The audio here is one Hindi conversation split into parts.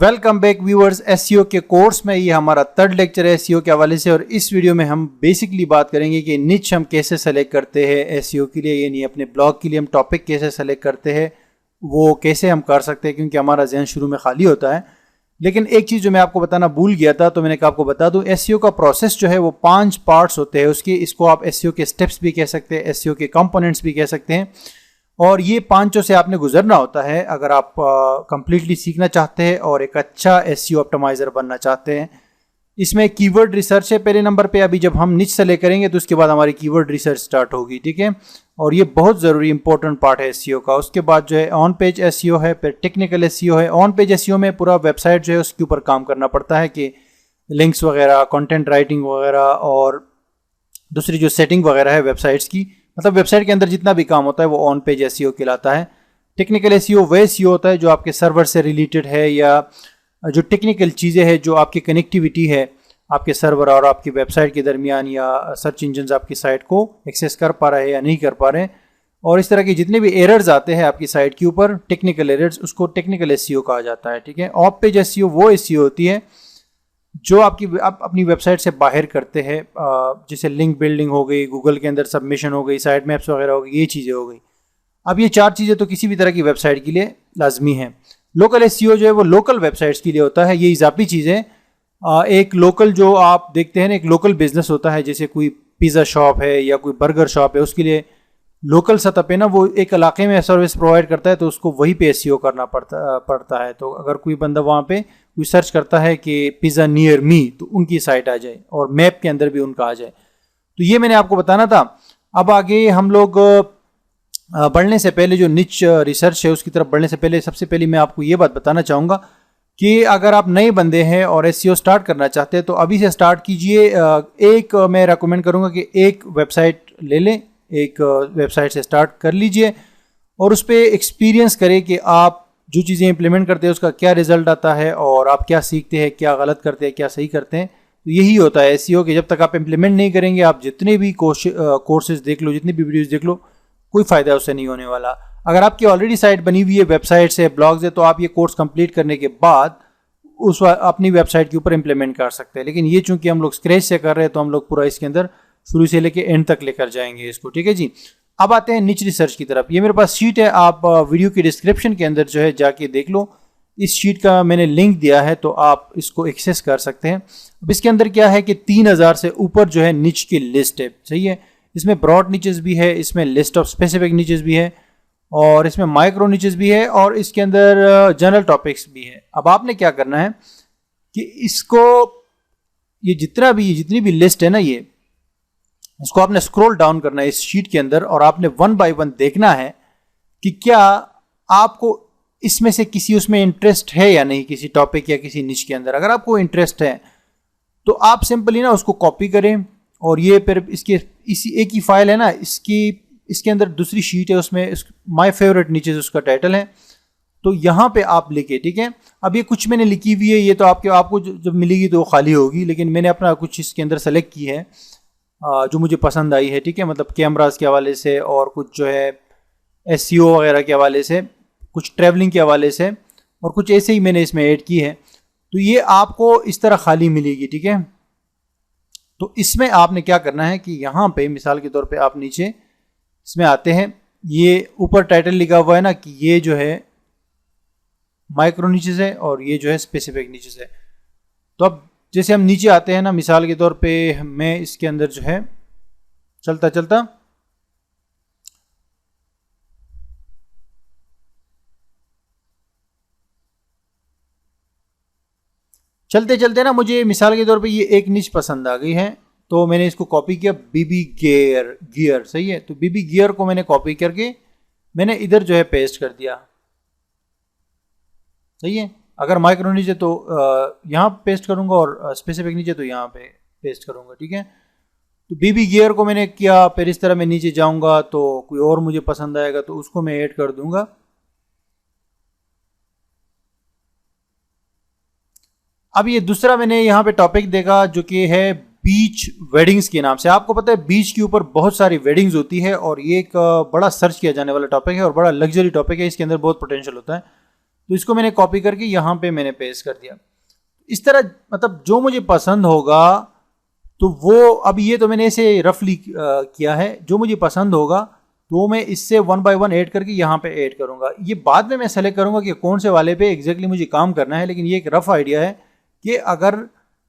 Welcome back viewers. एसईओ के कोर्स में ये हमारा थर्ड लेक्चर है एसईओ के हवाले से, और इस वीडियो में हम बेसिकली बात करेंगे कि निच हम कैसे सेलेक्ट करते हैं एसईओ के लिए, यानी अपने ब्लॉग के लिए हम टॉपिक कैसे सेलेक्ट करते हैं, वो कैसे हम कर सकते हैं, क्योंकि हमारा जहन शुरू में खाली होता है। लेकिन एक चीज़ जो मैं आपको बताना भूल गया था, तो मैंने कहा आपको बता दूं, एसईओ का प्रोसेस जो है वो 5 पार्ट्स होते हैं उसके। इसको आप एसईओ के स्टेप्स भी कह सकते हैं, एसईओ के कंपोनेंट्स भी कह सकते हैं, और ये 5 से आपने गुजरना होता है अगर आप कंप्लीटली सीखना चाहते हैं और एक अच्छा एसईओ ऑप्टिमाइज़र बनना चाहते हैं। इसमें कीवर्ड रिसर्च है पहले नंबर पे। अभी जब हम निच सेलेक्ट करेंगे तो उसके बाद हमारी कीवर्ड रिसर्च स्टार्ट होगी, ठीक है। और ये बहुत ज़रूरी इंपॉर्टेंट पार्ट है एसईओ का। उसके बाद जो है ऑन पेज एसईओ है, फिर टेक्निकल एसईओ है। ऑन पेज एसईओ में पूरा वेबसाइट जो है उसके ऊपर काम करना पड़ता है कि लिंक्स वगैरह, कंटेंट राइटिंग वगैरह, और दूसरी जो सेटिंग वगैरह है वेबसाइट्स की, मतलब वेबसाइट के अंदर जितना भी काम होता है वो ऑन पेज एसईओ कहलाता है। टेक्निकल एसईओ वह एसईओ होता है जो आपके सर्वर से रिलेटेड है, या जो टेक्निकल चीज़ें हैं, जो आपकी कनेक्टिविटी है आपके सर्वर और आपकी वेबसाइट के दरमियान, या सर्च इंजन आपकी साइट को एक्सेस कर पा रहे हैं या नहीं कर पा रहे हैं, और इस तरह के जितने भी एरर्स आते हैं आपकी साइट के ऊपर, टेक्निकल एरर्स, उसको टेक्निकल एसईओ कहा जाता है, ठीक है। ऑफ पेज एसईओ वो एसईओ होती है जो आप अपनी वेबसाइट से बाहर करते हैं, जैसे लिंक बिल्डिंग हो गई, गूगल के अंदर सबमिशन हो गई, साइट मैप्स वगैरह हो गई, ये चीज़ें हो गई। अब ये 4 चीज़ें तो किसी भी तरह की वेबसाइट के लिए लाजमी हैं। लोकल एसईओ जो है वो लोकल वेबसाइट्स के लिए होता है। ये इजाफी चीज़ें, एक लोकल जो आप देखते हैं ना, एक लोकल बिजनेस होता है, जैसे कोई पिज़्ज़ा शॉप है या कोई बर्गर शॉप है, उसके लिए लोकल सतह पे ना वो एक इलाके में सर्विस प्रोवाइड करता है, तो उसको वहीं पे एसईओ करना पड़ता है। तो अगर कोई बंदा वहाँ पे कोई सर्च करता है कि पिज़्ज़ा नियर मी, तो उनकी साइट आ जाए और मैप के अंदर भी उनका आ जाए। तो ये मैंने आपको बताना था। अब आगे हम लोग बढ़ने से पहले, जो निच रिसर्च है उसकी तरफ बढ़ने से पहले, सबसे पहले मैं आपको ये बात बताना चाहूँगा कि अगर आप नए बंदे हैं और एसईओ स्टार्ट करना चाहते हैं तो अभी से स्टार्ट कीजिए। एक मैं रेकमेंड करूँगा कि एक वेबसाइट ले लें, एक वेबसाइट से स्टार्ट कर लीजिए और उस पर एक्सपीरियंस करें कि आप जो चीज़ें इंप्लीमेंट करते हैं उसका क्या रिजल्ट आता है, और आप क्या सीखते हैं, क्या गलत करते हैं, क्या सही करते हैं। तो यही होता है एसईओ कि जब तक आप इंप्लीमेंट नहीं करेंगे, आप जितने भी कोर्सेज देख लो, जितनी भी वीडियोज़ देख लो, कोई फ़ायदा उससे नहीं होने वाला। अगर आपकी ऑलरेडी साइट बनी हुई है, वेबसाइट्स है, ब्लॉग्स है, तो आप ये कोर्स कंप्लीट करने के बाद उस अपनी वेबसाइट के ऊपर इंप्लीमेंट कर सकते हैं। लेकिन ये चूंकि हम लोग स्क्रैच से कर रहे हैं, तो हम लोग पूरा इसके अंदर शुरू से लेके एंड तक लेकर जाएंगे इसको, ठीक है जी। अब आते हैं निच रिसर्च की तरफ। ये मेरे पास शीट है, आप वीडियो की डिस्क्रिप्शन के अंदर जो है जाके देख लो। इस शीट का मैंने लिंक दिया है, तो आप इसको एक्सेस कर सकते हैं। अब इसके अंदर क्या है कि 3000 से ऊपर जो है निच की लिस्ट है, सही है। इसमें ब्रॉड निचेस भी है, इसमें लिस्ट ऑफ स्पेसिफिक निचेस भी है, और इसमें माइक्रो निचेस भी है, और इसके अंदर जनरल टॉपिक्स भी है। अब आपने क्या करना है कि इसको, ये जितनी भी लिस्ट है ना, ये इसको आपने स्क्रॉल डाउन करना है इस शीट के अंदर, और आपने 1 बाय 1 देखना है कि क्या आपको इसमें से किसी उसमें इंटरेस्ट है या नहीं, किसी टॉपिक या किसी निच के अंदर। अगर आपको इंटरेस्ट है तो आप सिंपली ना उसको कॉपी करें, और ये फिर इसी एक ही फाइल है ना, इसके अंदर दूसरी शीट है, उसमें माय फेवरेट निचेस उसका टाइटल है, तो यहाँ पे आप लिखे, ठीक है। अब ये कुछ मैंने लिखी हुई है, ये तो आपको जब मिलेगी तो वो खाली होगी, लेकिन मैंने अपना कुछ इसके अंदर सेलेक्ट की है जो मुझे पसंद आई है, ठीक है। मतलब कैमरास के हवाले से, और कुछ जो है एसईओ वगैरह के हवाले से, कुछ ट्रैवलिंग के हवाले से, और कुछ ऐसे ही मैंने इसमें ऐड की है। तो ये आपको इस तरह खाली मिलेगी, ठीक है। तो इसमें आपने क्या करना है कि यहाँ पे मिसाल के तौर पे आप नीचे इसमें आते हैं, ये ऊपर टाइटल लिखा हुआ है ना कि ये जो है माइक्रो नीचेस है और ये जो है स्पेसिफिक नीचेस है। तो अब जैसे हम नीचे आते हैं ना, मिसाल के तौर पे मैं इसके अंदर जो है चलते चलते ना, मुझे मिसाल के तौर पे ये एक निच पसंद आ गई है, तो मैंने इसको कॉपी किया, बीबी गियर, सही है। तो बीबी गियर को मैंने कॉपी करके मैंने इधर जो है पेस्ट कर दिया, सही है। अगर माइक्रो नीचे तो यहाँ पेस्ट करूँगा, और स्पेसिफिक नीचे तो यहाँ पे पेस्ट करूँगा, ठीक है। तो बीबी गियर को मैंने किया, फिर इस तरह मैं नीचे जाऊँगा तो कोई और मुझे पसंद आएगा तो उसको मैं ऐड कर दूँगा। अब ये दूसरा मैंने यहाँ पे टॉपिक देखा जो कि है बीच वेडिंग्स के नाम से। आपको पता है बीच के ऊपर बहुत सारी वेडिंग्स होती है, और ये एक बड़ा सर्च किया जाने वाला टॉपिक है और बड़ा लग्जरी टॉपिक है, इसके अंदर बहुत पोटेंशियल होता है। तो इसको मैंने कॉपी करके यहाँ पे मैंने पेस्ट कर दिया। इस तरह मतलब जो मुझे पसंद होगा तो वो, अब ये तो मैंने ऐसे रफली किया है, जो मुझे पसंद होगा तो मैं इससे 1 बाय 1 ऐड करके यहाँ पे ऐड करूँगा। ये बाद में मैं सेलेक्ट करूँगा कि कौन से वाले पे एग्जैक्टली मुझे काम करना है, लेकिन ये एक रफ आइडिया है कि अगर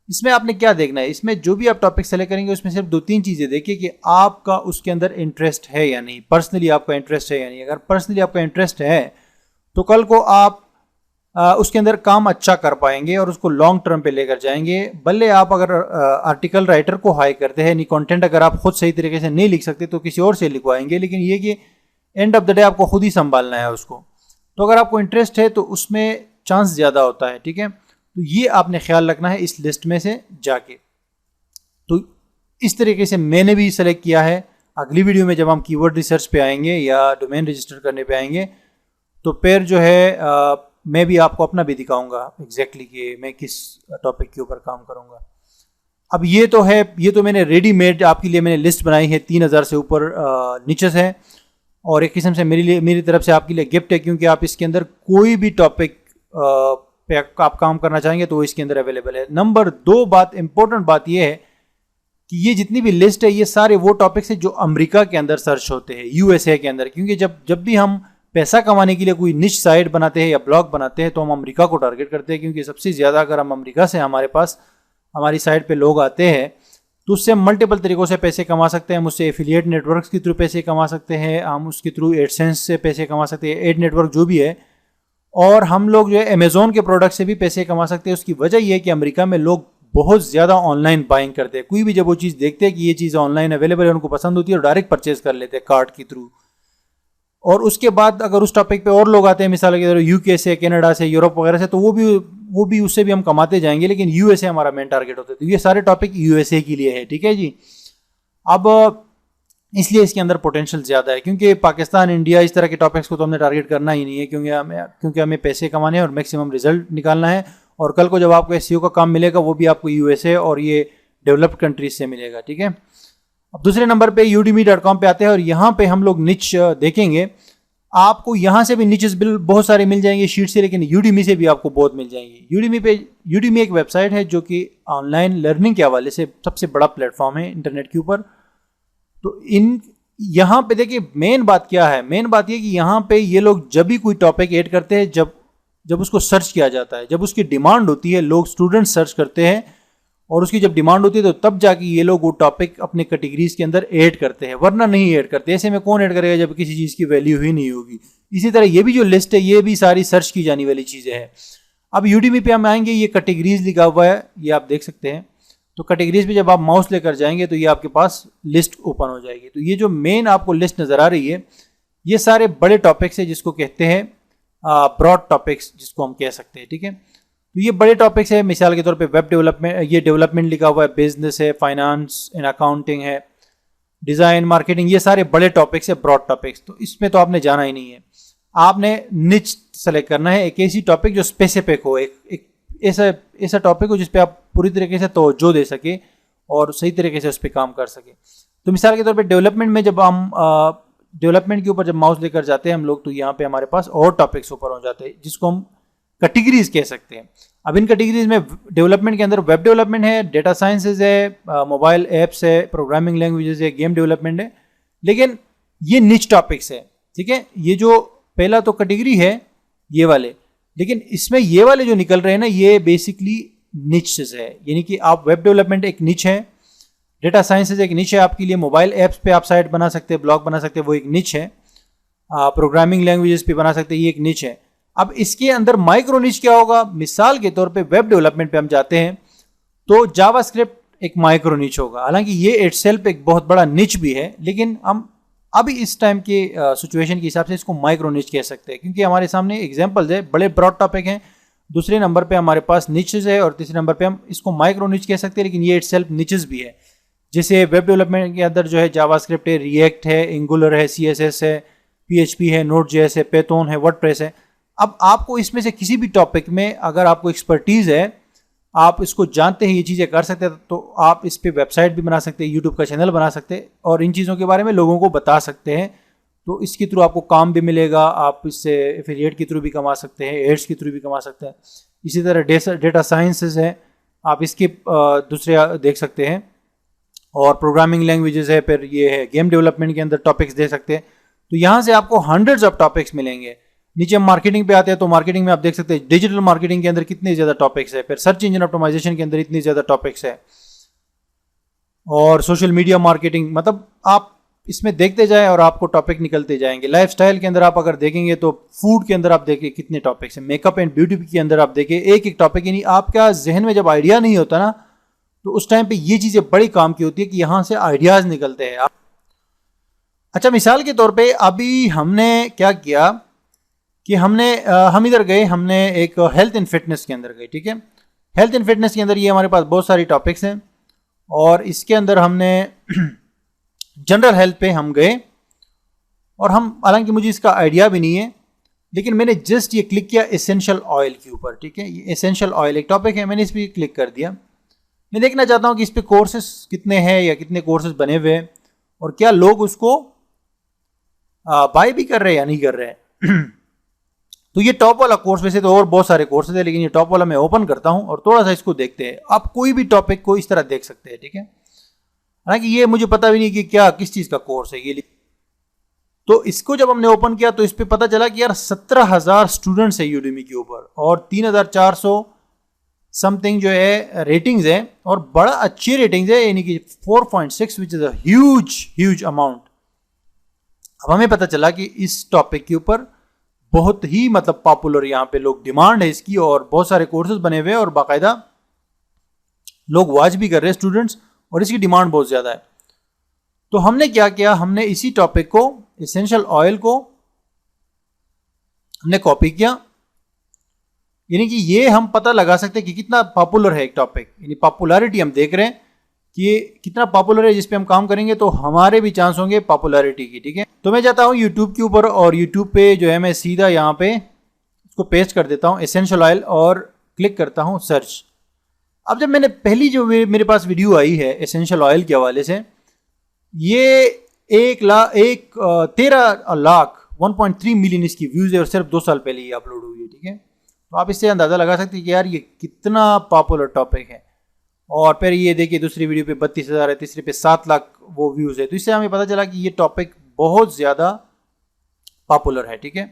इसमें आपने क्या देखना है, इसमें जो भी आप टॉपिक सेलेक्ट करेंगे उसमें सिर्फ 2-3 चीज़ें देखिए कि आपका उसके अंदर इंटरेस्ट है या नहीं, पर्सनली आपका इंटरेस्ट है या नहीं। अगर पर्सनली आपका इंटरेस्ट है तो कल को आप उसके अंदर काम अच्छा कर पाएंगे और उसको लॉन्ग टर्म पे लेकर जाएंगे। भले आप अगर आर्टिकल राइटर को हाई करते हैं, नहीं कंटेंट अगर आप खुद सही तरीके से नहीं लिख सकते तो किसी और से लिखवाएंगे, लेकिन ये कि एंड ऑफ द डे आपको खुद ही संभालना है उसको। तो अगर आपको इंटरेस्ट है तो उसमें चांस ज़्यादा होता है, ठीक है। तो ये आपने ख्याल रखना है इस लिस्ट में से जाके। तो इस तरीके से मैंने भी सेलेक्ट किया है। अगली वीडियो में जब हम कीवर्ड रिसर्च पे आएंगे या डोमेन रजिस्टर करने पे आएंगे तो फिर जो है मैं भी आपको अपना भी दिखाऊंगा एग्जैक्टली कि मैं किस टॉपिक के ऊपर काम करूंगा। अब ये तो है, ये तो मैंने रेडीमेड आपके लिए मैंने लिस्ट बनाई है, 3000 से ऊपर नीचेस है और एक किस्म से मेरी तरफ से आपके लिए गिफ्ट है, क्योंकि आप इसके अंदर कोई भी टॉपिक पे आप काम करना चाहेंगे तो इसके अंदर अवेलेबल है। नंबर 2 बात, इंपॉर्टेंट बात ये है कि ये जितनी भी लिस्ट है ये सारे वो टॉपिक्स हैं जो अमेरिका के अंदर सर्च होते हैं, यूएसए के अंदर। क्योंकि जब भी हम पैसा कमाने के लिए कोई निश साइट बनाते हैं या ब्लॉग बनाते हैं तो हम अमेरिका को टारगेट करते हैं, क्योंकि सबसे ज़्यादा अगर हम अमेरिका से हमारे पास हमारी साइट पे लोग आते हैं तो उससे हम मल्टीपल तरीक़ों से पैसे कमा सकते हैं। हम उससे एफिलिएट नेटवर्क्स के थ्रू पैसे कमा सकते हैं, हम उसके थ्रू एडसेंस से पैसे कमा सकते हैं, एड नेटवर्क जो भी है, और हम लोग जो है अमेज़ॉन के प्रोडक्ट से भी पैसे कमा सकते हैं। उसकी वजह यह है कि अमेरिका में लोग बहुत ज़्यादा ऑनलाइन बाइंग करते हैं। कोई भी जब वो चीज़ देखते हैं कि ये चीज़ ऑनलाइन अवेलेबल है, उनको पसंद होती है और डायरेक्ट परचेज कर लेते हैं कार्ड के थ्रू। और उसके बाद अगर उस टॉपिक पे और लोग आते हैं, मिसाल के तौर यूके से, कनाडा से, यूरोप वगैरह से, तो वो भी उससे भी हम कमाते जाएंगे, लेकिन यूएसए हमारा मेन टारगेट होता है। तो ये सारे टॉपिक यूएसए के लिए है, ठीक है जी। अब इसलिए इसके अंदर पोटेंशियल ज़्यादा है, क्योंकि पाकिस्तान, इंडिया, इस तरह के टॉपिक्स को तो हमने टारगेट करना ही नहीं है, क्योंकि हमें पैसे कमाने हैं और मैक्सिमम रिजल्ट निकालना है। और कल को जब आपको एसईओ का काम मिलेगा वो भी आपको यूएसए और ये डेवलप्ड कंट्रीज से मिलेगा, ठीक है। अब दूसरे नंबर पे udemy.com पे आते हैं और यहाँ पे हम लोग निच देखेंगे। आपको यहाँ से भी निचेस बिल बहुत सारे मिल जाएंगे शीट से, लेकिन Udemy से भी आपको बहुत मिल जाएंगे। Udemy एक वेबसाइट है जो कि ऑनलाइन लर्निंग के हवाले से सबसे बड़ा प्लेटफॉर्म है इंटरनेट के ऊपर। तो यहाँ पे देखिए मेन बात क्या है, मेन बात ये कि यहाँ पे ये लोग जब भी कोई टॉपिक ऐड करते हैं, जब उसको सर्च किया जाता है, जब उसकी डिमांड होती है, लोग स्टूडेंट सर्च करते हैं और उसकी जब डिमांड होती है तो तब जाके ये लोग वो टॉपिक अपने कैटेगरीज के अंदर ऐड करते हैं, वरना नहीं ऐड करते। ऐसे में कौन ऐड करेगा जब किसी चीज़ की वैल्यू ही नहीं होगी। इसी तरह ये भी जो लिस्ट है ये भी सारी सर्च की जाने वाली चीज़ें हैं। अब Udemy पे हम आएंगे, ये कैटेगरीज लिखा हुआ है, ये आप देख सकते हैं। तो कैटेगरीज पे जब आप माउस लेकर जाएंगे तो ये आपके पास लिस्ट ओपन हो जाएगी। तो ये जो मेन आपको लिस्ट नज़र आ रही है ये सारे बड़े टॉपिक्स है जिसको कहते हैं ब्रॉड टॉपिक्स, जिसको हम कह सकते हैं, ठीक है। तो ये बड़े टॉपिक्स है, मिसाल के तौर पे वेब डेवलपमेंट, ये डेवलपमेंट लिखा हुआ है, बिजनेस है, फाइनेंस एंड अकाउंटिंग है, डिज़ाइन, मार्केटिंग, ये सारे बड़े टॉपिक्स है, ब्रॉड टॉपिक्स। तो इसमें तो आपने जाना ही नहीं है, आपने निच सेलेक्ट करना है, एक ऐसी टॉपिक जो स्पेसिफिक हो, एक ऐसा टॉपिक हो जिस पे आप पूरी तरीके से तवज्जो दे सके और सही तरीके से उस पर काम कर सके। तो मिसाल के तौर पे डेवलपमेंट में जब हम डेवलपमेंट के ऊपर जब माउस लेकर जाते हैं हम लोग, तो यहाँ पे हमारे पास और टॉपिक्स ऊपर हो जाते हैं जिसको हम कैटेगरीज कह सकते हैं। अब इन कैटेगरीज में डेवलपमेंट के अंदर वेब डेवलपमेंट है, डेटा साइंसेज है, मोबाइल एप्स है, प्रोग्रामिंग लैंग्वेजेस है, गेम डेवलपमेंट है, लेकिन ये निच टॉपिक्स है, ठीक है। ये जो पहला तो कैटेगरी है ये वाले, लेकिन इसमें ये वाले जो निकल रहे हैं ना ये बेसिकली निचेस है, यानी कि आप वेब डेवलपमेंट एक निच है, डेटा साइंसेज एक निच है आपके लिए, मोबाइल ऐप्स पे आप साइट बना सकते हैं, ब्लॉग बना सकते हैं, वो एक निच है, प्रोग्रामिंग लैंग्वेजेस पे बना सकते हैं, ये एक निच है। अब इसके अंदर माइक्रो निच क्या होगा, मिसाल के तौर पे वेब डेवलपमेंट पे हम जाते हैं तो जावास्क्रिप्ट एक माइक्रो निच होगा। हालांकि ये इटसेल्फ एक बहुत बड़ा निच भी है, लेकिन हम अभी इस टाइम के सिचुएशन के हिसाब से इसको माइक्रो निच कह सकते हैं, क्योंकि हमारे सामने एग्जांपल्स है, बड़े ब्रॉड टॉपिक हैं। दूसरे नंबर पे हमारे पास निचेस है और तीसरे नंबर पे हम इसको माइक्रो निच कह सकते हैं, लेकिन ये इटसेल्फ निचेस भी है। जैसे वेब डेवलपमेंट के अंदर जो है जावास्क्रिप्ट है, रिएक्ट है, एंगुलर है, CSS है, PHP है, Node.js है, पैथन है, वर्डप्रेस है। अब आपको इसमें से किसी भी टॉपिक में अगर आपको एक्सपर्टीज़ है, आप इसको जानते हैं, ये चीज़ें कर सकते हैं, तो आप इस पे वेबसाइट भी बना सकते हैं, यूट्यूब का चैनल बना सकते हैं और इन चीज़ों के बारे में लोगों को बता सकते हैं। तो इसके थ्रू आपको काम भी मिलेगा, आप इससे एफिलिएट के थ्रू भी कमा सकते हैं, एड्स के थ्रू भी कमा सकते हैं। इसी तरह डेटा साइंसेस है, आप इसके दूसरे देख सकते हैं, और प्रोग्रामिंग लैंग्वेजेस है, फिर ये है गेम डेवलपमेंट के अंदर टॉपिक्स दे सकते हैं। तो यहाँ से आपको हंड्रेड्स ऑफ टॉपिक्स मिलेंगे। नीचे हम मार्केटिंग पे आते हैं, तो मार्केटिंग में आप देख सकते हैं डिजिटल मार्केटिंग के अंदर कितने ज़्यादा टॉपिक्स है, फिर सर्च इंजन ऑप्टिमाइजेशन के अंदर इतनी ज़्यादा टॉपिक्स है, और सोशल मीडिया मार्केटिंग। मतलब आप इसमें देखते जाएं और आपको टॉपिक निकलते जाएंगे। लाइफस्टाइल के अंदर आप अगर देखेंगे तो फूड के अंदर आप देखिए कितने टॉपिक्स हैं, मेकअप एंड ब्यूटी के अंदर आप देखिए एक एक टॉपिक। यानी आपका जहन में जब आइडिया नहीं होता ना, तो उस टाइम पे ये चीज़ें बड़ी काम की होती है कि यहाँ से आइडियाज़ निकलते हैं। अच्छा, मिसाल के तौर पे अभी हमने क्या किया कि हम इधर गए, हमने एक हेल्थ एंड फिटनेस के अंदर गए, ठीक है। हेल्थ एंड फिटनेस के अंदर ये हमारे पास बहुत सारी टॉपिक्स हैं, और इसके अंदर हमने जनरल हेल्थ पे हम गए, और हालांकि मुझे इसका आइडिया भी नहीं है, लेकिन मैंने जस्ट ये क्लिक किया एसेंशियल ऑयल के ऊपर, ठीक है। ये एसेंशियल ऑयल एक टॉपिक है, मैंने इस पर क्लिक कर दिया। मैं देखना चाहता हूँ कि इस पे कोर्सेस कितने हैं या कितने कोर्सेस बने हुए हैं, और क्या लोग उसको बाय भी कर रहे हैं या नहीं कर रहे हैं। तो ये टॉप वाला कोर्स, वैसे तो और बहुत सारे कोर्सेज है, लेकिन ये टॉप वाला मैं ओपन करता हूं और थोड़ा सा इसको देखते हैं। आप कोई भी टॉपिक को इस तरह देख सकते हैं, ठीक है। हालांकि ये मुझे पता भी नहीं कि क्या किस चीज का कोर्स है ये। तो इसको जब हमने ओपन किया तो इस पे पता चला कि यार 17,000 स्टूडेंट्स है यूडेमी के ऊपर, और 3,400 समथिंग जो है रेटिंग्स है, और बड़ा अच्छी रेटिंग्स है, यानी कि 4.6 which is a huge amount. अब हमें पता चला कि इस टॉपिक के ऊपर बहुत ही मतलब पॉपुलर यहाँ पे लोग, डिमांड है इसकी, और बहुत सारे कोर्सेज बने हुए हैं, और बाकायदा लोग वॉच भी कर रहे हैं स्टूडेंट्स, और इसकी डिमांड बहुत ज़्यादा है। तो हमने क्या किया, हमने इसी टॉपिक को, एसेंशियल ऑयल को हमने कॉपी किया। यानी कि ये हम पता लगा सकते हैं कि कितना पॉपुलर है एक टॉपिक, यानी पॉपुलैरिटी हम देख रहे हैं कि ये कितना पॉपुलर है। जिस पे हम काम करेंगे तो हमारे भी चांस होंगे पॉपुलैरिटी की, ठीक है। तो मैं जाता हूँ यूट्यूब के ऊपर, और यूट्यूब पे जो है मैं सीधा यहाँ पे इसको पेस्ट कर देता हूँ एसेंशियल ऑयल, और क्लिक करता हूँ सर्च। अब जब मैंने पहली जो मेरे पास वीडियो आई है एसेंशियल ऑयल के हवाले से, ये 13 लाख 1.3 मिलियन इसकी व्यूज है, और सिर्फ 2 साल पहले ये अपलोड हुई है, ठीक है। तो आप इससे अंदाजा लगा सकते हैं कि यार ये कितना पॉपुलर टॉपिक है। और फिर ये देखिए दूसरी वीडियो पे 32,000 है, तीसरी पे 7 लाख वो व्यूज है। तो इससे हमें पता चला कि ये टॉपिक बहुत ज़्यादा पॉपुलर है, ठीक है।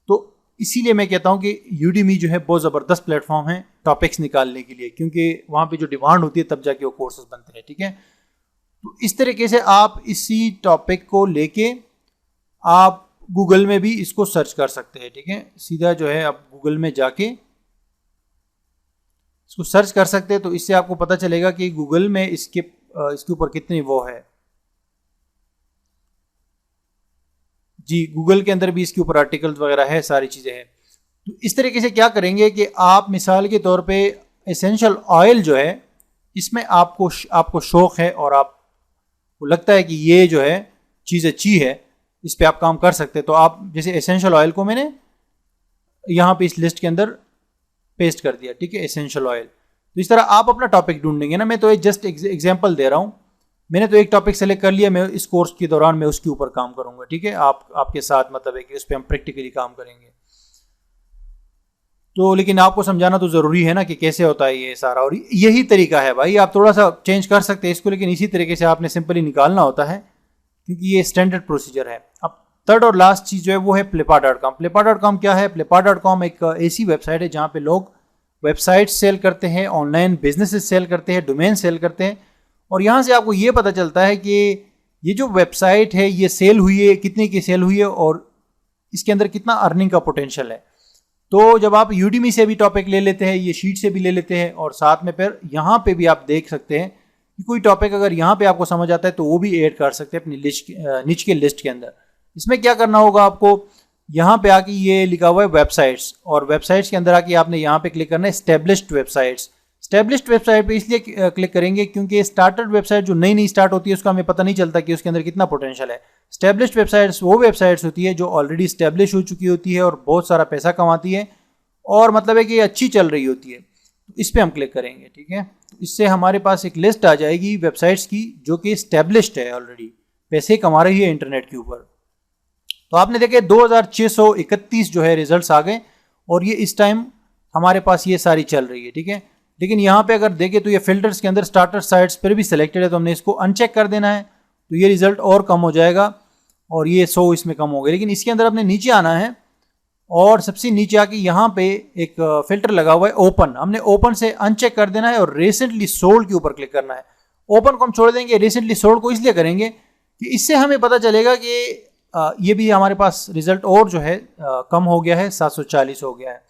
तो इसीलिए मैं कहता हूँ कि यूडेमी जो है बहुत ज़बरदस्त प्लेटफॉर्म है टॉपिक्स निकालने के लिए, क्योंकि वहाँ पे जो डिमांड होती है तब जाके वो कोर्सेज बनते हैं, ठीक है। तो इस तरीके से आप इसी टॉपिक को लेके आप गूगल में भी इसको सर्च कर सकते हैं, ठीक है। सीधा जो है आप गूगल में जाके इसको सर्च कर सकते हैं, तो इससे आपको पता चलेगा कि गूगल में इसके ऊपर कितनी वो है। जी, गूगल के अंदर भी इसके ऊपर आर्टिकल्स वगैरह है, सारी चीज़ें हैं। तो इस तरीके से क्या करेंगे कि आप मिसाल के तौर पे एसेंशियल ऑयल जो है, इसमें आपको शौक़ है और आपको लगता है कि ये जो है चीज़ अच्छी है, इस पे आप काम कर सकते हैं। तो आप जैसे एसेंशियल ऑयल को मैंने यहाँ पे इस लिस्ट के अंदर पेस्ट कर दिया, ठीक है, एसेंशियल ऑयल। तो इस तरह आप अपना टॉपिक ढूंढेंगे ना। मैं तो एक जस्ट एग्जांपल दे रहा हूँ। मैंने तो एक टॉपिक सेलेक्ट कर लिया, मैं इस कोर्स के दौरान मैं उसके ऊपर काम करूँगा, ठीक है। आपके साथ मतलब है कि उस पर हम प्रैक्टिकली काम करेंगे। तो लेकिन आपको समझाना तो ज़रूरी है ना कि कैसे होता है ये सारा, और यही तरीका है भाई। आप थोड़ा सा चेंज कर सकते हैं इसको, लेकिन इसी तरीके से आपने सिंपली निकालना होता है, क्योंकि ये स्टैंडर्ड प्रोसीजर है। अब थर्ड और लास्ट चीज़ जो है वो है Flippa.com। Flippa.com क्या है? Flippa.com एक ऐसी वेबसाइट है जहाँ पे लोग वेबसाइट सेल करते हैं, ऑनलाइन बिजनेसेस सेल करते हैं, डोमेन सेल करते हैं, और यहाँ से आपको ये पता चलता है कि ये जो वेबसाइट है ये सेल हुई है, कितने की सेल हुई है, और इसके अंदर कितना अर्निंग का पोटेंशियल है। तो जब आप यूडेमी से भी टॉपिक ले लेते हैं, ये शीट से भी ले लेते हैं, और साथ में फिर यहाँ पे भी आप देख सकते हैं कि कोई टॉपिक अगर यहाँ पे आपको समझ आता है तो वो भी ऐड कर सकते हैं अपनी निच के लिस्ट के अंदर। इसमें क्या करना होगा आपको, यहाँ पे आके ये लिखा हुआ है वेबसाइट्स, और वेबसाइट्स के अंदर आके आपने यहाँ पे क्लिक करना है एस्टेब्लिश्ड वेबसाइट्स। एस्टेब्लिश्ड वेबसाइट पे इसलिए क्लिक करेंगे क्योंकि स्टार्टेड वेबसाइट जो नई नई स्टार्ट होती है उसका हमें पता नहीं चलता कि उसके अंदर कितना पोटेंशियल है। एस्टेब्लिश्ड वेबसाइट्स वो वेबसाइट्स होती है जो ऑलरेडी एस्टेब्लिश हो चुकी होती है और बहुत सारा पैसा कमाती है, और मतलब है कि अच्छी चल रही होती है। तो इस पर हम क्लिक करेंगे, ठीक है। तो इससे हमारे पास एक लिस्ट आ जाएगी वेबसाइट्स की जो कि एस्टेब्लिश्ड है, ऑलरेडी पैसे कमा रही है इंटरनेट के ऊपर। तो आपने देखे 2631 जो है रिजल्ट्स आ गए और ये इस टाइम हमारे पास ये सारी चल रही है, ठीक है। लेकिन यहाँ पे अगर देखें तो ये फिल्टर्स के अंदर स्टार्टर साइट्स पर भी सिलेक्टेड है, तो हमने इसको अनचेक कर देना है, तो ये रिजल्ट और कम हो जाएगा और ये 100 इसमें कम हो गए। लेकिन इसके अंदर अपने नीचे आना है और सबसे नीचे आके यहाँ पे एक फिल्टर लगा हुआ है ओपन, हमने ओपन से अनचेक कर देना है और रिसेंटली सोल्ड के ऊपर क्लिक करना है। ओपन को हम छोड़ देंगे, रिसेंटली सोल्ड को इसलिए करेंगे कि इससे हमें पता चलेगा कि ये भी हमारे पास रिजल्ट और जो है कम हो गया है, 740 हो गया है।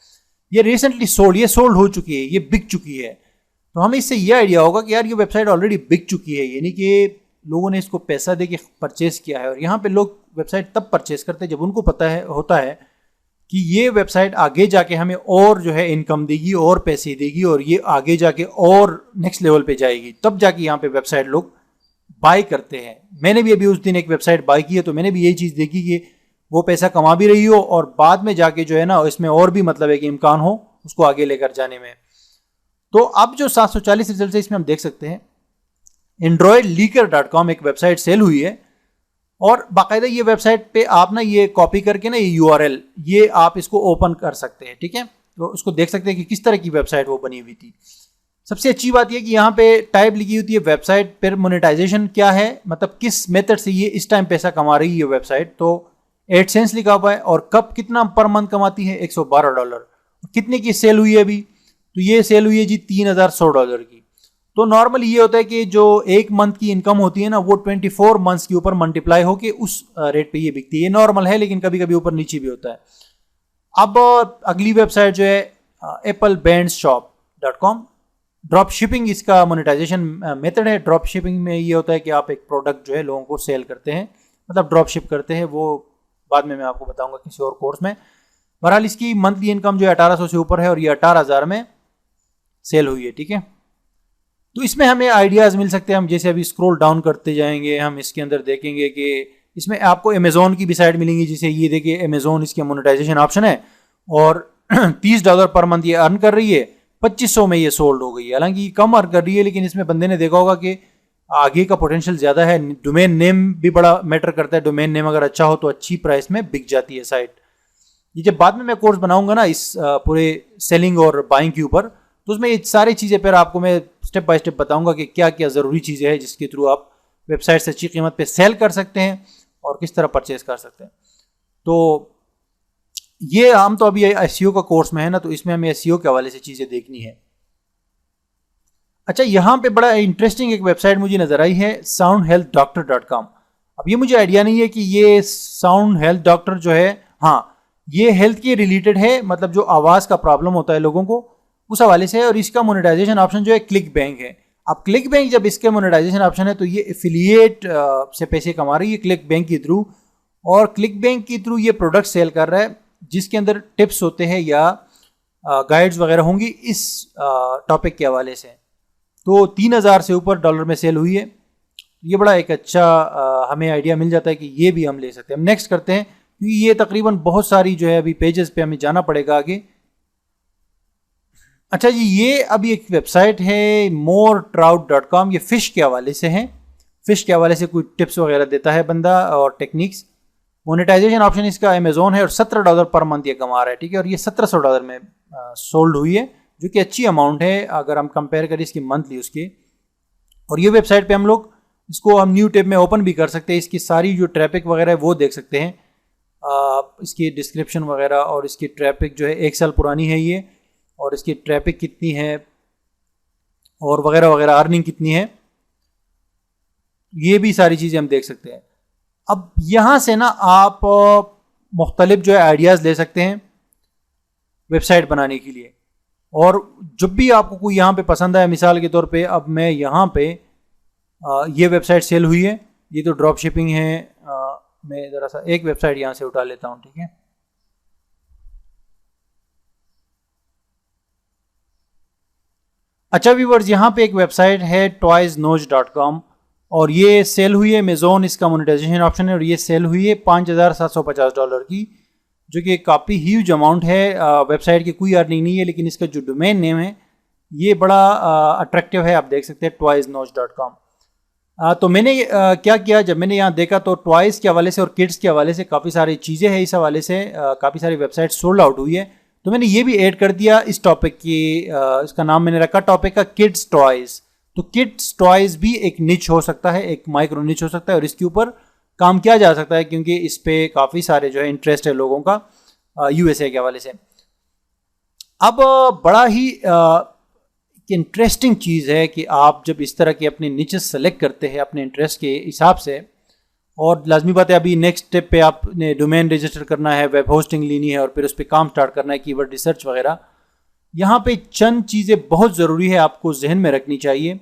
ये रिसेंटली सोल्ड, ये सोल्ड हो चुकी है, ये बिक चुकी है। तो हमें इससे ये आइडिया होगा कि यार ये वेबसाइट ऑलरेडी बिक चुकी है, यानी कि लोगों ने इसको पैसा दे के परचेज किया है। और यहाँ पे लोग वेबसाइट तब परचेज करते हैं जब उनको पता है होता है कि ये वेबसाइट आगे जाके हमें और जो है इनकम देगी और पैसे देगी और ये आगे जाके और नेक्स्ट लेवल पे जाएगी, तब जाके यहाँ पे वेबसाइट लोग बाय करते हैं। मैंने भी अभी उस दिन एक वेबसाइट बाय की है, तो मैंने भी यही चीज़ देखी कि वो पैसा कमा भी रही हो और बाद में जाके जो है ना इसमें और भी मतलब है कि इम्कान हो उसको आगे लेकर जाने में। तो अब जो 740 रिजल्ट है इसमें हम देख सकते हैं androidleaker.com एक वेबसाइट सेल हुई है और बाकायदा ये वेबसाइट पे आप ना ये कॉपी करके ना ये URL ये आप इसको ओपन कर सकते हैं, ठीक है। तो उसको देख सकते हैं कि किस तरह की वेबसाइट वो बनी हुई थी। सबसे अच्छी बात यह कि यहाँ पे टाइप लिखी होती है वेबसाइट पर मोनेटाइजेशन क्या है, मतलब किस मेथड से ये इस टाइम पैसा कमा रही है वेबसाइट। तो AdSense लिखा हुआ है और कब कितना पर मंथ कमाती है, $112। कितने की सेल हुई है अभी, तो ये सेल हुई है जी $3100 की। तो नॉर्मली ये होता है कि जो एक मंथ की इनकम होती है ना वो 24 मंथ्स के ऊपर मल्टीप्लाई होके उस रेट पे ये बिकती है। ये नॉर्मल है, लेकिन कभी कभी ऊपर नीचे भी होता है। अब अगली वेबसाइट जो है applebandsshop.com, ड्रॉप शिपिंग इसका मोनेटाइजेशन मेथड है। ड्रॉप शिपिंग में ये होता है कि आप एक प्रोडक्ट जो है लोगों को सेल करते हैं, मतलब ड्रॉप शिप करते हैं, वो बाद में मैं आपको बताऊंगा किसी और कोर्स में। बहरहाल इसकी मंथली इनकम जो है 1800 से ऊपर है और ये 18,000 में सेल हुई है, ठीक है। तो इसमें हमें आइडियाज़ मिल सकते हैं। हम जैसे अभी स्क्रॉल डाउन करते जाएंगे हम इसके अंदर देखेंगे कि इसमें आपको अमेजोन की भी साइट मिलेंगी, जिसे ये देखिए अमेजोन इसके मोनेटाइजेशन ऑप्शन है और $30 पर मंथ ये अर्न कर रही है, 2500 में ये सोल्ड हो गई है। हालांकि कम अर्न कर रही है, लेकिन इसमें बंदे ने देखा होगा कि आगे का पोटेंशियल ज़्यादा है। डोमेन नेम भी बड़ा मैटर करता है, डोमेन नेम अगर अच्छा हो तो अच्छी प्राइस में बिक जाती है साइट। ये जब बाद में मैं कोर्स बनाऊंगा ना इस पूरे सेलिंग और बाइंग के ऊपर, तो उसमें ये सारी चीज़ें फिर आपको मैं स्टेप बाय स्टेप बताऊंगा कि क्या क्या ज़रूरी चीज़ें हैं जिसके थ्रू आप वेबसाइट से अच्छी कीमत पे सेल कर सकते हैं और किस तरह परचेज कर सकते हैं। तो ये हम तो अभी एसईओ का कोर्स में है ना, तो इसमें हमें एसईओ के हवाले से चीज़ें देखनी है। अच्छा, यहाँ पे बड़ा इंटरेस्टिंग एक वेबसाइट मुझे नज़र आई है soundhealthdoctor.com। अब ये मुझे आइडिया नहीं है कि ये साउंड हेल्थ डॉक्टर जो है, हाँ ये हेल्थ के रिलेटेड है, मतलब जो आवाज़ का प्रॉब्लम होता है लोगों को उस हवाले से है। और इसका मोनेटाइजेशन ऑप्शन जो है क्लिक बैंक है। अब क्लिक बैंक जब इसके मोनेटाइजेशन ऑप्शन है तो ये एफिलिएट से पैसे कमा रही है क्लिक बैंक के थ्रू, और क्लिक बैंक के थ्रू ये प्रोडक्ट सेल कर रहा है जिसके अंदर टिप्स होते हैं या गाइड्स वगैरह होंगी इस टॉपिक के हवाले से। तो 3000 से ऊपर डॉलर में सेल हुई है। ये बड़ा एक अच्छा हमें आइडिया मिल जाता है कि ये भी हम ले सकते हैं। हम नेक्स्ट करते हैं क्योंकि ये तकरीबन बहुत सारी जो है अभी पेजेस पे हमें जाना पड़ेगा आगे। अच्छा जी, ये अभी एक वेबसाइट है moretrout.com, ये फ़िश के हवाले से है। फ़िश के हवाले से कोई टिप्स वगैरह देता है बंदा और टेक्निक्स। मोनेटाइजेशन ऑप्शन इसका अमेजोन है और $17 पर मंथ ये कमा रहा है, ठीक है। और ये $1700 में सोल्ड हुई है, जो कि अच्छी अमाउंट है अगर हम कंपेयर करें इसकी मंथली उसके। और ये वेबसाइट पे हम लोग इसको हम न्यू टैब में ओपन भी कर सकते हैं। इसकी सारी जो ट्रैफिक वगैरह है वो देख सकते हैं, इसकी डिस्क्रिप्शन वगैरह, और इसकी ट्रैफिक जो है 1 साल पुरानी है ये, और इसकी ट्रैफिक कितनी है और वगैरह वगैरह, अर्निंग कितनी है, ये भी सारी चीज़ें हम देख सकते हैं। अब यहाँ से ना आप मुख्तलिफ जो है आइडियाज़ ले सकते हैं वेबसाइट बनाने के लिए। और जब भी आपको कोई यहाँ पे पसंद आए, मिसाल के तौर पे अब मैं यहाँ पे ये वेबसाइट सेल हुई है, ये तो ड्रॉप शिपिंग है। मैं ज़रा सा एक वेबसाइट यहाँ से उठा लेता हूँ, ठीक है। अच्छा व्यूअर्स, यहाँ पे एक वेबसाइट है toysnose.com और ये सेल हुई है अमेजोन, इसका मोनेटाइजेशन ऑप्शन है, और ये सेल हुई है $5750 की, जो कि काफ़ी ह्यूज अमाउंट है। वेबसाइट की कोई अर्निंग नहीं है, लेकिन इसका जो डोमेन नेम है ये बड़ा अट्रैक्टिव है, आप देख सकते हैं toysnose.com। तो मैंने क्या किया, जब मैंने यहाँ देखा तो टॉयज़ के हवाले से और किड्स के हवाले से काफ़ी सारी चीज़ें हैं, इस हवाले से काफ़ी सारी वेबसाइट सोल्ड आउट हुई है, तो मैंने ये भी ऐड कर दिया इस टॉपिक की। इसका नाम मैंने रखा टॉपिक का किड्स टॉयज़। तो किड्स टॉयज़ भी एक निच हो सकता है, एक माइक्रो निच हो सकता है, और इसके ऊपर काम किया जा सकता है क्योंकि इस पे काफ़ी सारे जो है इंटरेस्ट है लोगों का USA के हवाले से। अब बड़ा ही इंटरेस्टिंग चीज़ है कि आप जब इस तरह के अपने निचेस सेलेक्ट करते हैं अपने इंटरेस्ट के हिसाब से, और लाजमी बात है अभी नेक्स्ट स्टेप पे आपने डोमेन रजिस्टर करना है, वेब होस्टिंग लेनी है और फिर उस पर काम स्टार्ट करना है, कीवर्ड रिसर्च वगैरह। यहाँ पे चंद चीज़ें बहुत ज़रूरी है आपको जहन में रखनी चाहिए।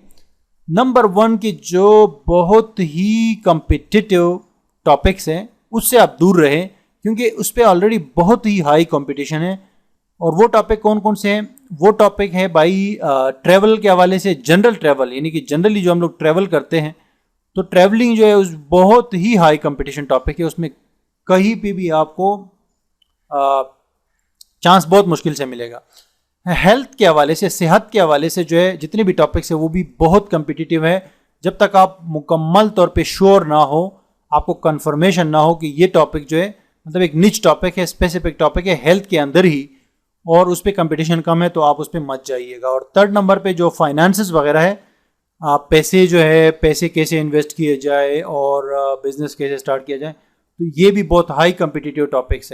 नंबर 1 कि जो बहुत ही कम्पिटिटिव टॉपिक्स हैं उससे आप दूर रहें, क्योंकि उस पर ऑलरेडी बहुत ही हाई कंपटीशन है। और वो टॉपिक कौन कौन से हैं? वो टॉपिक है भाई ट्रैवल के हवाले से, जनरल ट्रैवल, यानी कि जनरली जो हम लोग ट्रैवल करते हैं, तो ट्रैवलिंग जो है उस बहुत ही हाई कंपटीशन टॉपिक है, उसमें कहीं पे भी आपको चांस बहुत मुश्किल से मिलेगा। हेल्थ के हवाले से, सेहत के हवाले से जो है जितने भी टॉपिक्स है वो भी बहुत कम्पिटिटिव है। जब तक आप मुकम्मल तौर पे श्योर ना हो, आपको कंफर्मेशन ना हो कि ये टॉपिक जो है मतलब एक निच टॉपिक है, स्पेसिफिक टॉपिक है हेल्थ के अंदर ही, और उस पर कंपटीशन कम है, तो आप उस पर मत जाइएगा। और थर्ड नंबर पे जो फाइनेंसेस वगैरह है, आप पैसे जो है पैसे कैसे इन्वेस्ट किए जाए और बिजनेस कैसे स्टार्ट किया जाए, तो ये भी बहुत हाई कम्पिटिटिव टॉपिक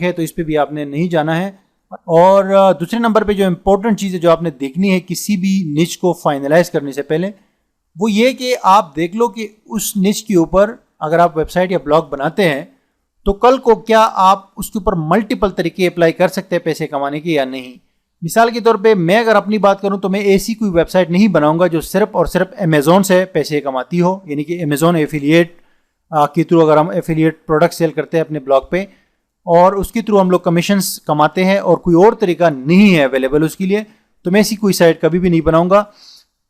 है, तो इस पर भी आपने नहीं जाना है। और दूसरे नंबर पे जो इम्पोर्टेंट चीज़ है जो आपने देखनी है किसी भी निच को फाइनलाइज करने से पहले, वो ये कि आप देख लो कि उस निच के ऊपर अगर आप वेबसाइट या ब्लॉग बनाते हैं तो कल को क्या आप उसके ऊपर मल्टीपल तरीके अप्लाई कर सकते हैं पैसे कमाने के या नहीं। मिसाल के तौर पे मैं अगर अपनी बात करूं तो मैं ऐसी कोई वेबसाइट नहीं बनाऊंगा जो सिर्फ और सिर्फ अमेज़ॉन से पैसे कमाती हो, यानी कि अमेज़ॉन एफिलिएट के थ्रू अगर हम एफिलिएट प्रोडक्ट सेल करते हैं अपने ब्लॉग पे और उसके थ्रू हम लोग कमीशंस कमाते हैं और कोई और तरीका नहीं है अवेलेबल उसके लिए, तो मैं ऐसी कोई साइट कभी भी नहीं बनाऊंगा।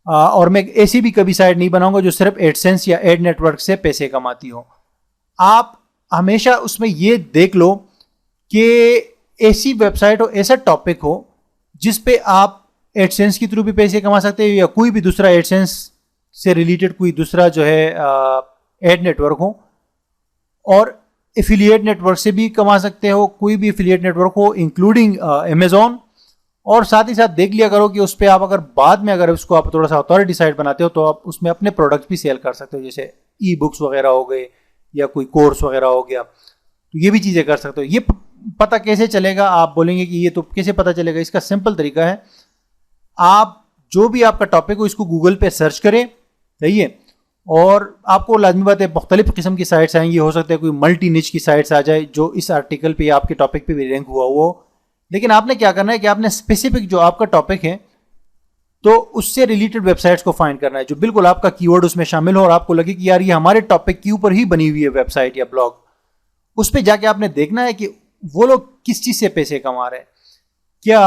और मैं ऐसी भी कभी साइट नहीं बनाऊंगा जो सिर्फ एडसेंस या एड नेटवर्क से पैसे कमाती हो। आप हमेशा उसमें ये देख लो कि ऐसी वेबसाइट हो, ऐसा टॉपिक हो जिस पे आप एडसेंस के थ्रू भी पैसे कमा सकते हो या कोई भी दूसरा एडसेंस से रिलेटेड कोई दूसरा जो है एड नेटवर्क हो, और एफिलिएट नेटवर्क से भी कमा सकते हो, कोई भी एफिलिएट नेटवर्क हो इंक्लूडिंग अमेज़ॉन। और साथ ही साथ देख लिया करो कि उस पर आप अगर बाद में अगर उसको आप थोड़ा सा अथॉरिटी साइट बनाते हो तो आप उसमें अपने प्रोडक्ट्स भी सेल कर सकते हो, जैसे ई बुक्स वगैरह हो गए या कोई कोर्स वगैरह हो गया, तो ये भी चीज़ें कर सकते हो। ये पता कैसे चलेगा? आप बोलेंगे कि ये तो कैसे पता चलेगा? इसका सिंपल तरीका है, आप जो भी आपका टॉपिक हो इसको गूगल पे सर्च करें, सही है, और आपको लाजमी बात है मुख्तलिफ किस्म की साइट्स आएंगी। हो सकता है कोई मल्टी निच की साइट्स आ जाए जो इस आर्टिकल पे या आपके टॉपिक पे भी रैंक हुआ हो, लेकिन आपने क्या करना है कि आपने स्पेसिफिक जो आपका टॉपिक है तो उससे रिलेटेड वेबसाइट्स को फाइंड करना है जो बिल्कुल आपका कीवर्ड उसमें शामिल हो और आपको लगे कि यार ये हमारे टॉपिक के ऊपर ही बनी हुई है वेबसाइट या ब्लॉग। उस पर जाके आपने देखना है कि वो लोग किस चीज़ से पैसे कमा रहे हैं। क्या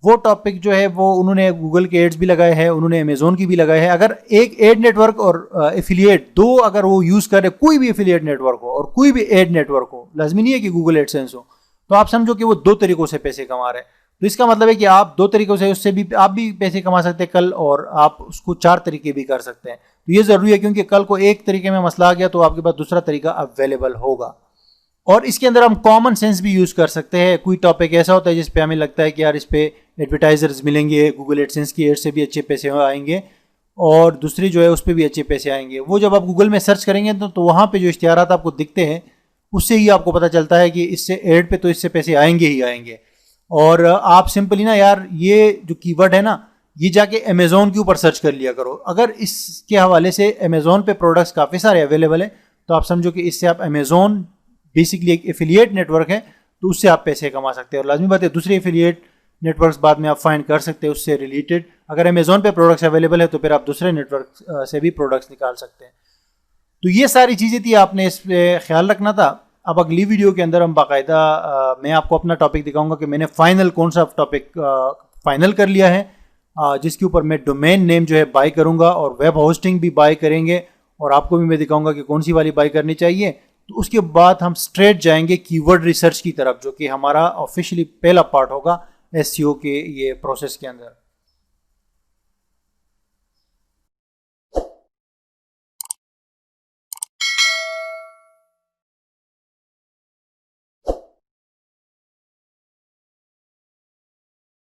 वो टॉपिक जो है वो उन्होंने गूगल के एड्स भी लगाए हैं, उन्होंने अमेज़ॉन की भी लगाए हैं। अगर एक एड नेटवर्क और एफिलिएट दो अगर वो यूज़ कर रहे, कोई भी एफिलिएट नेटवर्क हो और कोई भी एड नेटवर्क हो, लाजमी नहीं है कि गूगल एडसेंस हो, तो आप समझो कि वो दो तरीकों से पैसे कमा रहे हैं। तो इसका मतलब है कि आप दो तरीकों से उससे भी आप भी पैसे कमा सकते हैं कल, और आप उसको 4 तरीके भी कर सकते हैं। तो ये ज़रूरी है क्योंकि कल को एक तरीके में मसला आ गया तो आपके पास दूसरा तरीका अवेलेबल होगा। और इसके अंदर हम कॉमन सेंस भी यूज़ कर सकते हैं। कोई टॉपिक ऐसा होता है जिस पे हमें लगता है कि यार इस पे एडवर्टाइजर्स मिलेंगे, गूगल एडसेंस की एड से भी अच्छे पैसे आएंगे और दूसरी जो है उस पर भी अच्छे पैसे आएंगे। वो जब आप गूगल में सर्च करेंगे तो वहाँ पे जो इश्तिहारात आपको दिखते हैं उससे ही आपको पता चलता है कि इससे एड पे तो इससे पैसे आएंगे ही आएंगे। और आप सिंपली ना यार ये जो कीवर्ड है ना, ये जाके अमेज़ॉन के ऊपर सर्च कर लिया करो। अगर इसके हवाले से अमेज़ॉन पे प्रोडक्ट्स काफ़ी सारे अवेलेबल है तो आप समझो कि इससे आप अमेज़ॉन बेसिकली एक एफिलिएट नेटवर्क है तो उससे आप पैसे कमा सकते हैं। और लाजमी बात है दूसरे एफिलिएट नेटवर्क्स बाद में आप फाइंड कर सकते हैं उससे रिलेटेड। अगर अमेज़ॉन पे प्रोडक्ट्स अवेलेबल है तो फिर आप दूसरे नेटवर्क से भी प्रोडक्ट्स निकाल सकते हैं। तो ये सारी चीज़ें थी, आपने इस पर ख्याल रखना था। अब अगली वीडियो के अंदर हम बाकायदा मैं आपको अपना टॉपिक दिखाऊंगा कि मैंने फाइनल कौन सा टॉपिक फाइनल कर लिया है, जिसके ऊपर मैं डोमेन नेम जो है बाय करूंगा और वेब होस्टिंग भी बाय करेंगे, और आपको भी मैं दिखाऊंगा कि कौन सी वाली बाय करनी चाहिए। तो उसके बाद हम स्ट्रेट जाएंगे कीवर्ड रिसर्च की तरफ, जो कि हमारा ऑफिशियली पहला पार्ट होगा एसईओ के ये प्रोसेस के अंदर।